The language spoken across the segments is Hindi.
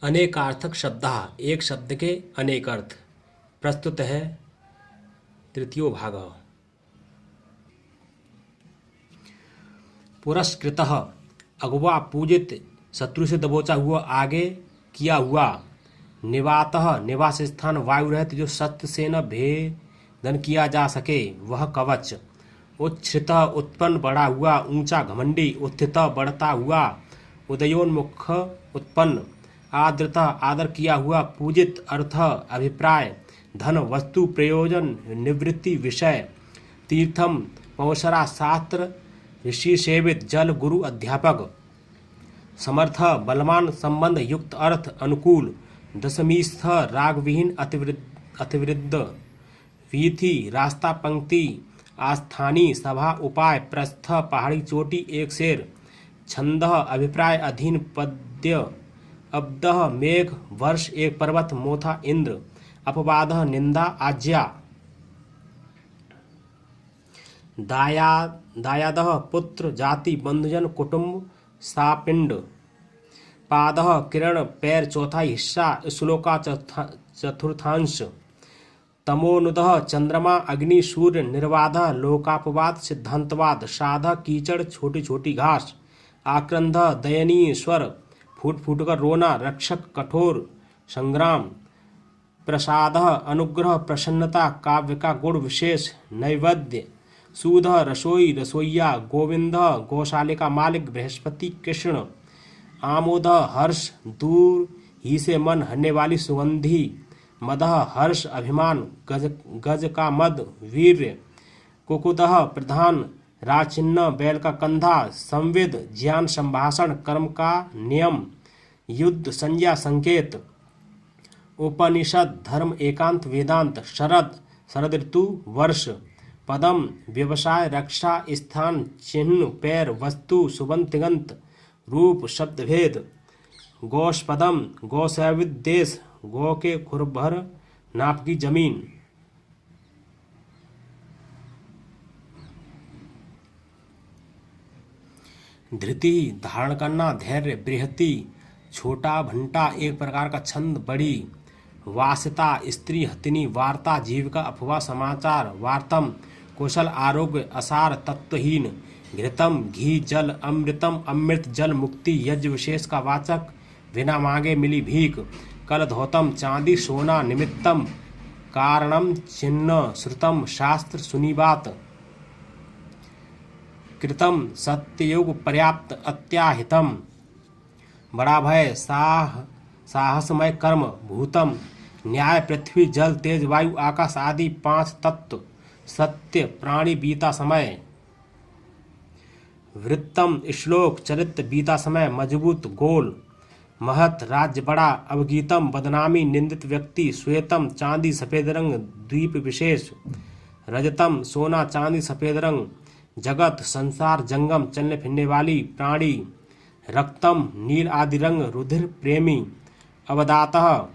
अनेकार्थक शब्दः एक शब्द के अनेक अर्थ। प्रस्तुत है तृतीयो भागः। पुरस्कृतः अगवा पूजित, शत्रु से दबोचा हुआ, आगे किया हुआ। निवातः निवास स्थान, वायु रहित जो सत्य से न भेदन किया जा सके वह कवच। उच्छ्रितः उत्पन्न बढ़ा हुआ, ऊंचा घमंडी। उत्थितः बढ़ता हुआ, उदयोन्मुख उत्पन्न। आदृतः आदर किया हुआ, पूजित अर्थ अभिप्राय, धन, वस्तु, प्रयोजन, निवृत्ति, विषय। तीर्थम पवसरा, शास्त्र, ऋषि सेवित, जल, गुरु, अध्यापक। समर्थ बलवान, संबंध युक्त, अर्थ अनुकूल। दशमीस्थ रागविहीन, अतिवृद्ध। वीथि रास्ता, पंक्ति, आस्थानी, सभा, उपाय। प्रस्थ पहाड़ी चोटी, एक शेर। छंदः अभिप्राय, अधीन, पद्य। अब्दः मेघ, वर्ष, एक पर्वत। मोथा इंद्र। अपवादः निंदा, आज्ञा। दायादः पुत्र, जाति, बंधुजन, कुटुंब, सापिंड। पादः किरण, पैर, चौथाई हिस्सा, श्लोका चतुर्थांश। तमोनुदः चंद्रमा, अग्नि, सूर्य। निर्वाधः लोकापवाद, सिद्धांतवाद। साधः कीचड़, छोटी छोटी घास। आक्रंदः दयनीय स्वर, फूट फूट कर रोना। रक्षक कठोर संग्राम। प्रसादः अनुग्रह, प्रसन्नता, काव्य का गुण विशेष। नैवेद्य सूदः रसोई, रसोईया। गोविंदः गौशाले का मालिक, बृहस्पति, कृष्ण। आमोदः हर्ष, दूर ही से मन हरने वाली सुगंधी। मदः हर्ष, अभिमान, गज का मद, वीर्य। कुकुदः प्रधान, राजचिन्ह, बैल का कंधा। संविद ज्ञान, संभाषण, कर्म का नियम। युद्ध संज्ञा, संकेत। उपनिषद धर्म, एकांत, वेदांत। शरद शरद ऋतु, वर्ष। पदम व्यवसाय, रक्षा, स्थान, चिन्ह, पैर, वस्तु, सुबंत, तिगंत। रूप शब्दभेद। गौष्पदम गौसैविद, देश। गौ के खुरभर नाप की जमीन। धृति धारण करना, धैर्य। बृहति छोटा, भंटा एक प्रकार का छंद, बड़ी। वासिता स्त्री, हथिनी। वार्ता जीविका, अफवाह, समाचार। वार्तम कुशल, आरोग्य। असार तत्वहीन। घृतम घी, जल। अमृतम अमृत, जल, मुक्ति। यज्ञ विशेष का वाचक, बिना मांगे मिली भीख। कलधौतम चांदी, सोना। निमित्तम कारणम, चिन्ह। श्रुतम शास्त्र, सुनी बात। कृतम सत्ययुग, पर्याप्त, अत्याहितम बड़ा भय, साहसमय कर्म। भूतम न्याय, पृथ्वी, जल, तेज, वायु, आकाश आदि 5 तत्व। सत्य प्राणी, बीता समय। वृत्तम श्लोक, चरित्र, बीता समय। मजबूत, गोल। महत राज्य, बड़ा। अवगीतम बदनामी, निंदित व्यक्ति। श्वेतम चांदी, सफेद रंग, द्वीप विशेष। रजतम सोना, चांदी, सफेद रंग। जगत संसार, जंगम, चलने फिरने वाली, प्राणी। रक्तम नील आदि रंग, रुधिर, प्रेमी। अवदातः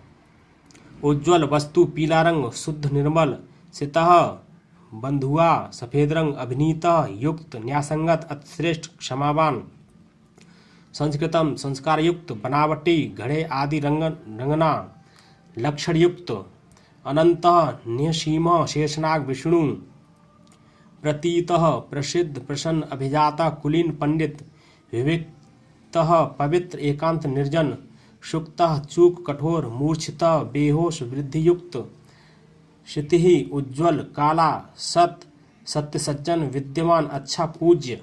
उज्ज्वल वस्तु, पीला रंग, शुद्ध, निर्मल। सितः बंधुआ, सफेद रंग। अभिनीतः युक्त, न्यासंगत, अतिश्रेष्ठ, क्षमावान। संस्कृतम संस्कार युक्त, बनावटी, घड़े आदि रंगना। लक्षण युक्त। अनंतः निःसीमः, शेषनाग, विष्णु। प्रतीतः प्रसिद्ध, प्रसन्न, अभिजाता, कुलीन, पंडित। विविक्तः पवित्र, एकांत, निर्जन। शुक्तः चूक, कठोर। मूर्छितः बेहोश, वृद्धि युक्त। क्षितिः उज्ज्वल, काला। सत्य सज्जन, विद्यमान, अच्छा, पूज्य।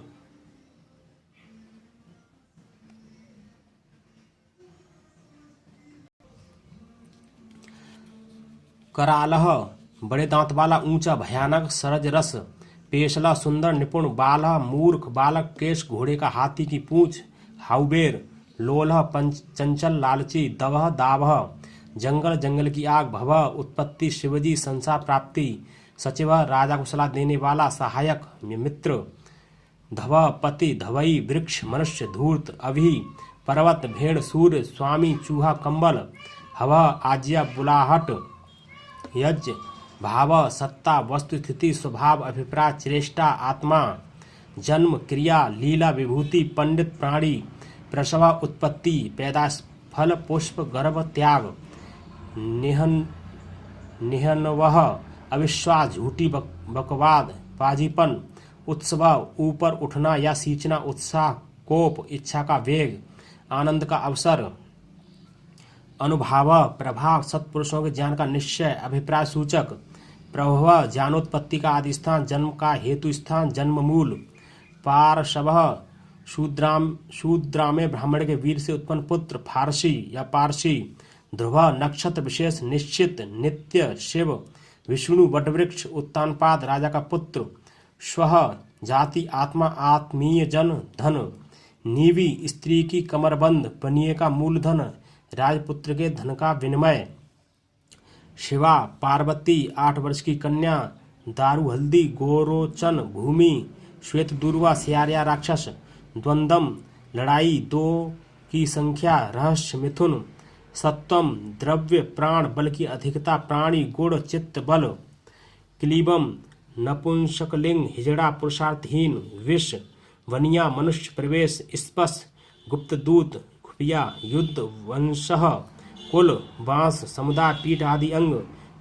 करालः बड़े दांत वाला, ऊंचा, भयानक। सरज रस, पेशला, सुंदर, निपुण। बालः मूर्ख, बालक। केश घोड़े का, हाथी की पूंछ। हाउबेर। लोलः चंचल, लालची। दवः दावः जंगल, जंगल की आग। भवः उत्पत्ति, शिवजी, संसार प्राप्ति। सचिवः राजा को सलाह देने वाला, सहायक, मित्र। धवः पति, धवई वृक्ष, मनुष्य। धूर्त अभी, पर्वत, भेड़, सूर्य, स्वामी, चूहा, कंबल। हवः आज्ञा, बुलाहट। यज्ञ भाव, सत्ता, वस्तु, स्थिति, स्वभाव, अभिप्राय, चेष्टा, आत्मा। जन्म, क्रिया, लीला, विभूति। पंडित, प्राणी। प्रसव उत्पत्ति, पैदाश, फल पुष्प गर्भ त्याग निहनवह अविश्वास झूठी बकवाद पाजीपन उत्सव ऊपर उठना या सींचना उत्साह कोप इच्छा का वेग आनंद का अवसर अनुभाव प्रभाव सत्पुरुषों के ज्ञान का निश्चय अभिप्राय सूचक प्रभव ज्ञानोत्पत्ति का आदि स्थान जन्म का हेतु स्थान जन्म मूल पार्शव शूद्रा में ब्राह्मण के वीर से उत्पन्न पुत्र फारसी या पारसी ध्रुव नक्षत्र विशेष निश्चित नित्य शिव विष्णु वटवृक्ष उत्तानपाद राजा का पुत्र स्व जाति आत्मा आत्मीय जन धन नीवी स्त्री की कमरबंद पनिये का मूलधन राजपुत्र के धन का विनिमय शिवा पार्वती 8 वर्ष की कन्या दारू हल्दी गोरोचन भूमि श्वेत दुर्वा सियारिया राक्षस द्वंद्वम लड़ाई 2 की संख्या रहस्य मिथुन सत्वम द्रव्य प्राण बल की अधिकता प्राणी गुण चित्त बल क्लीबम नपुंसकलिंग हिजड़ा पुरुषार्थहीन विष वनिया मनुष्य प्रवेश स्पश गुप्तदूत खुफिया युद्ध वंशः कुल बांस समुदाय पीठ आदि अंग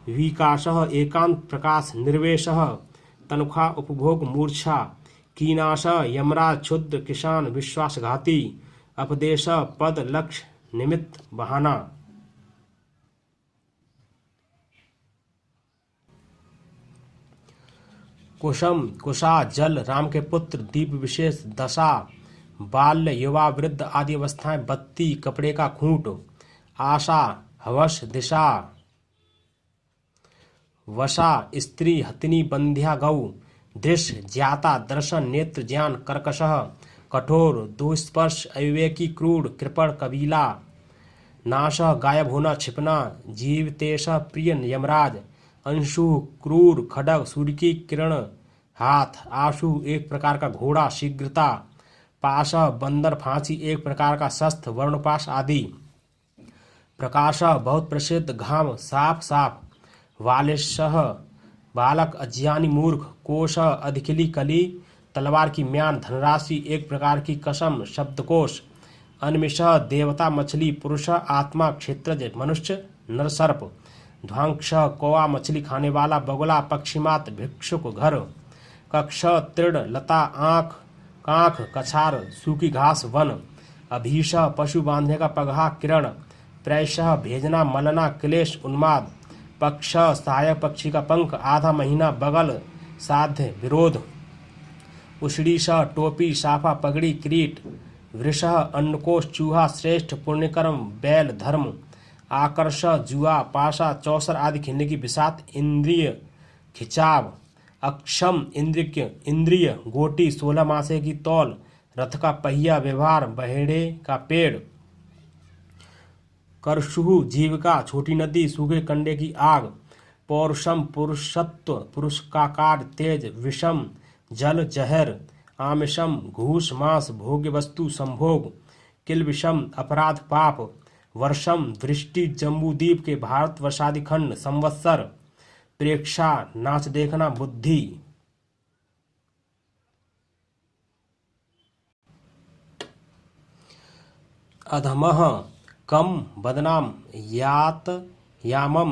विकासः एकांत प्रकाश निर्वेशः तनख्वा उपभोग मूर्छा कीनाश यमराज क्षुद्र किसान विश्वासघाती अपदेश पद लक्ष्य निमित्त बहाना कुशम कुशा जल राम के पुत्र दीप विशेष दशा बाल्य युवा वृद्ध आदि अवस्थाएं बत्ती कपड़े का खूंट आशा हवश दिशा वशा स्त्री हथिनी बंध्या गौ दृश्य ज्ञाता दर्शन नेत्र ज्ञान कर्कशः कठोर दुस्पर्श अविवेकी क्रूर कृपण कबीला नाश गायब होना छिपना जीवतेश प्रिय यमराज अंशु क्रूर खडग सूर्य की किरण हाथ आशु एक प्रकार का घोड़ा शीघ्रता पाश बंदर फांसी एक प्रकार का शस्त्र वर्णपाश आदि प्रकाश बहुत प्रसिद्ध घाम साफ साफ वालिशः बालक अज्ञानी मूर्ख कोश अधिकली कली तलवार की म्यान धनराशि एक प्रकार की कसम शब्दकोश अनमिषः देवता मछली पुरुष आत्मा क्षेत्रज मनुष्य नरसर्प ध्वांक्ष कौआ मछली खाने वाला बगुला पक्षीमात भिक्षुक घर कक्ष तृण लता आँख कांख कछार सूखी घास वन अभीष पशु बांधने का पगहा किरण प्रैशः भेजना मलना क्लेश उन्माद पक्ष सहायक पक्षी का पंख आधा महीना बगल साध्य विरोध उषडीश टोपी साफा पगड़ी किरीट वृषः अन्नकोश चूहा श्रेष्ठ पुण्यकर्म बैल धर्म आकर्ष जुआ पाशा चौसर आदि खेलने की बिसात इंद्रिय खिंचाव अक्षम इंद्रिय गोटी 16 मासे की तौल रथ का पहिया व्यवहार बहेड़े का पेड़ करशुहु जीविका छोटी नदी सूखे कंडे की आग पौरुषम पुरुषत्व पुरुष का कार्य तेज विषम जल जहर आमिषम घूस मांस भोग्य वस्तु संभोग किलविषम अपराध पाप वर्षम वृष्टि जम्बूद्वीप के भारत वर्षादि खंड संवत्सर प्रेक्षा नाच देखना बुद्धि अधमः कम बदनाम यात यामम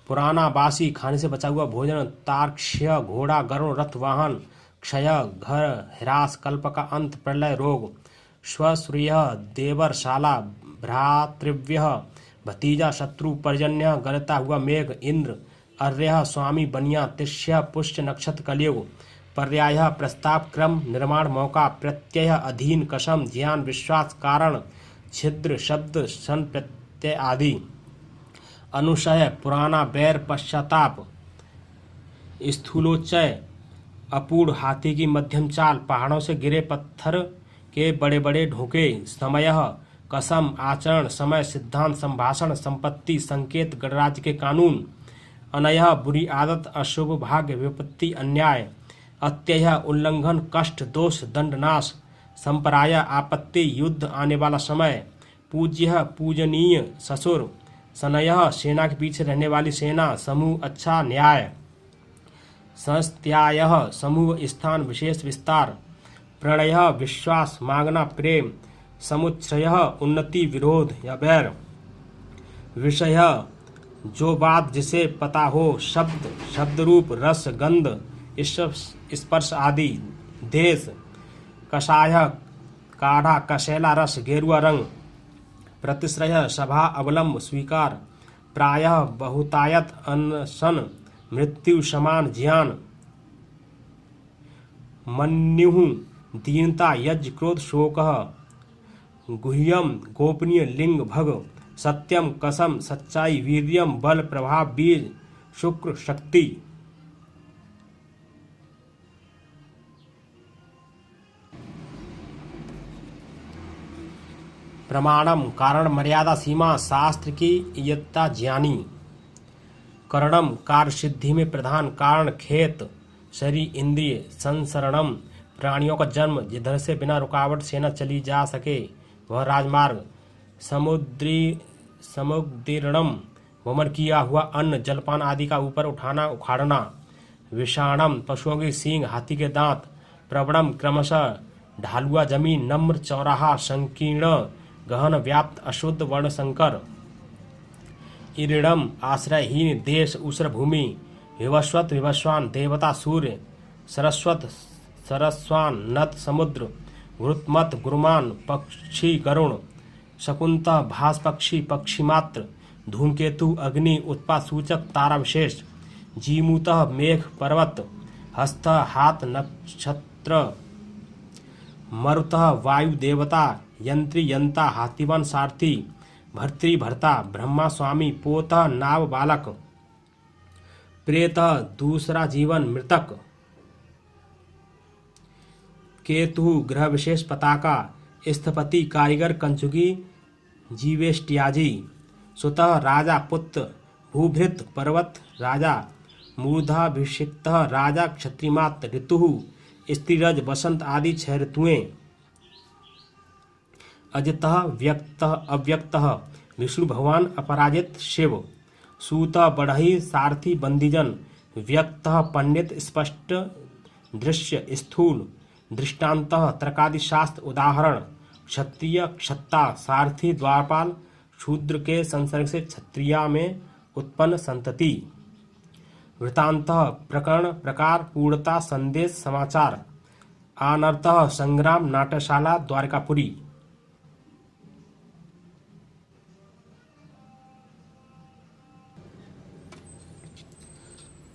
पुराना बासी खाने से बचा हुआ भोजन तार्क्ष्य घोड़ा गरुण रथ वाहन क्षय घर ह्रास कल्प का अंत प्रलय रोग स्वश्रिय देवरशाला भ्रातृव्य भतीजा शत्रु पर्जन्य गलता हुआ मेघ इंद्र अर्य स्वामी बनिया तिष्य पुष्य नक्षत्र कलयुग पर्याय प्रस्ताव क्रम निर्माण मौका प्रत्यय अधीन कसम ज्ञान विश्वास कारण छिद्र शब्द सन प्रत्यय आदि अनुशय पुराना बैर पश्चाताप स्थूलोच्चय अपूर्ण हाथी की मध्यम चाल पहाड़ों से गिरे पत्थर के बड़े बड़े ढोके समय कसम आचरण समय सिद्धांत संभाषण संपत्ति संकेत गणराज्य के कानून अनयः बुरी आदत अशुभ भाग्य विपत्ति अन्याय अत्यय उल्लंघन कष्ट दोष दंडनाश संपराय आपत्ति युद्ध आने वाला समय पूज्य पूजनीय ससुर सनयः सेना के पीछे रहने वाली सेना समूह अच्छा न्याय संस्त्यायः समूह स्थान विशेष विस्तार प्रणय विश्वास मांगना प्रेम समुच्छ्रय उन्नति विरोध या बैर, विषय जो बात जिसे पता हो, शब्द शब्द रूप, रस गंध स्पर्श आदि, देश कषाय काढ़ा कशैला रस गेरुआ रंग, प्रतिश्रय सभा अवलंब स्वीकार, प्रायः बहुतायत अनशन मृत्यु समान ज्ञान, मन्युः दीनता यज्ञ क्रोध शोकः, गुह्यम गोपनीय लिंग भग, सत्यम कसम सच्चाई, वीर्यम बल प्रभाव बीज, शुक्र शक्ति। प्रमाणम कारण मर्यादा सीमा, शास्त्र की इयत्ता ज्ञानी। करणम कार्य सिद्धि में प्रधान कारण, खेत शरीर इंद्रिय, संसरणम प्राणियों का जन्म जिधर से बिना रुकावट सेना चली जा सके वह राजमार्ग, समुद्रीरणम वमन किया हुआ अन्न जलपान आदि का ऊपर उठाना उखाड़ना, विषाणम पशुओं के सींग हाथी के दांत, प्रवणम क्रमशः ढालुआ जमीन, नम्र चौराहा, संकीर्ण गहन व्याप्त अशुद्ध वर्ण संकर, इरिडम आश्रयहीन देश ऊसर भूमि, विवस्वत विवस्वान देवता सूर्य, सरस्वत सरस्वान नद समुद्र, गुरुत्मत गुरुमान पक्षी गरुण, शकुंतः भास पक्षी पक्षी मात्र, धूमकेतु अग्नि उत्पात सूचक तारा विशेष, जीमूतः मेघ पर्वत, हस्त हाथ नक्षत्र, मरुतः वायु देवता, यंत्री यंता हाथीवन सारथी, भर्तृ भर्ता ब्रह्मा स्वामी, पोतः नाव बालक, प्रेतः दूसरा जीवन मृतक, केतु ग्रह विशेष पताका, स्थपति कारीगर कंचुकी जीवेष्टियाजी, सुतः राजा पुत्र, भूभृत पर्वत राजा, मूर्धाभिषिक्त राजा क्षत्रिमात्र, ऋतु स्त्रीरज बसंत आदि 6 ऋतुएं, अजितः व्यक्तः अव्यक्तः विष्णु भगवान अपराजित शिव, सूतः बढ़ई सारथी बंदीजन, व्यक्तः पंडित स्पष्ट दृश्य स्थूल, दृष्टान्तः तर्कादि शास्त्र उदाहरण, क्षत्रिय क्षत्ता सारथी द्वारपाल, शूद्र के संसर्ग से क्षत्रिया में उत्पन्न संतति, वृतांतः प्रकरण प्रकार पूर्णता संदेश समाचार, आनर्थः संग्राम नाट्यशाला द्वारकापुरी।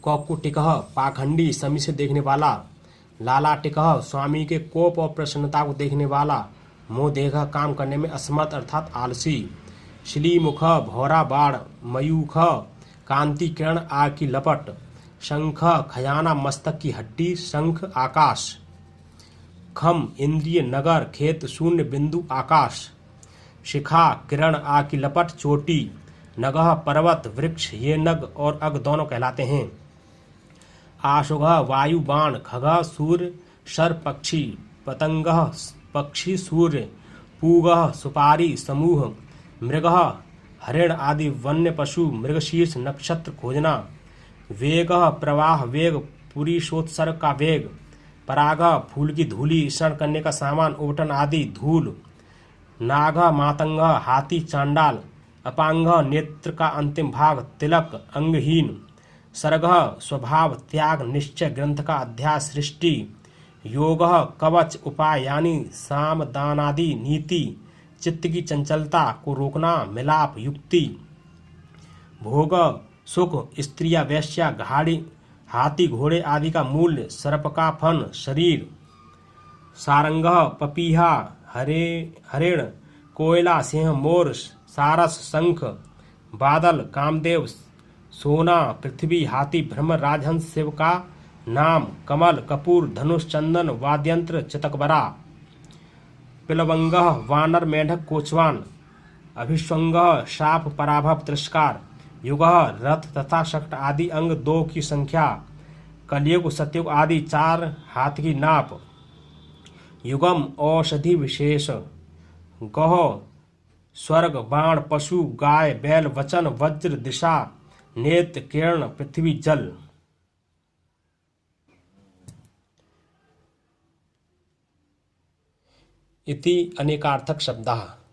कौकुटिकः पाखंडी समी से देखने वाला, लालाटिकः स्वामी के कोप और प्रसन्नता को देखने वाला, मोह देखा काम करने में असमर्थ अर्थात आलसी, श्लीमुख भौरा बाढ़, मयूख कांति किरण आग की लपट, शंख खजाना मस्तक की हड्डी शंख आकाश, खम इंद्रिय नगर खेत शून्य बिंदु आकाश, शिखा किरण आग की लपट चोटी, नगह पर्वत वृक्ष ये नग और अग दोनों कहलाते हैं, आशुगः वायु बाण, खगः सूर्य शर पक्षी, पतंगः पक्षी सूर्य, पूगः सुपारी समूह, मृगः हरिण आदि वन्य पशु, मृगशीर्ष नक्षत्र खोजना, वेगः प्रवाह वेग पुरुषोत्सर्ग का वेग, परागः फूल की धूली स्नान करने का सामान ओटन आदि धूल, नागः मातंगः हाथी चांडाल, अपांगः नेत्र का अंतिम भाग तिलक अंगहीन, सर्गः स्वभाव त्याग निश्चय ग्रंथ का अध्याय सृष्टि, योगः कवच उपाय यानी साम दानादि नीति, चित्त की चंचलता को रोकना मिलाप युक्ति, भोग सुख स्त्रिया वैश्या घाड़ी हाथी घोड़े आदि का मूल्य, सर्प का फन शरीर, सारंगः पपीहा हरिण कोयला सिंह मोर सारस शंख, बादल कामदेव, सोना पृथ्वी हाथी भ्रमर राजहंस शिव का नाम, कमल कपूर धनुष चंदन वाद्यंत्र चितकबरा, पिलवंगः वानर मेढक कोचवान, अभिष्वंगः शाप पराभव तिरस्कार, युगः रथ तथा शक्त आदि अंग 2 की संख्या, कलयुग सतयुग आदि 4 हाथ की नाप, युगम औषधि विशेष, गह स्वर्ग बाण पशु गाय बैल वचन वज्र दिशा नेत्र किरण पृथ्वी जल। इति अनेकार्थक शब्दाः।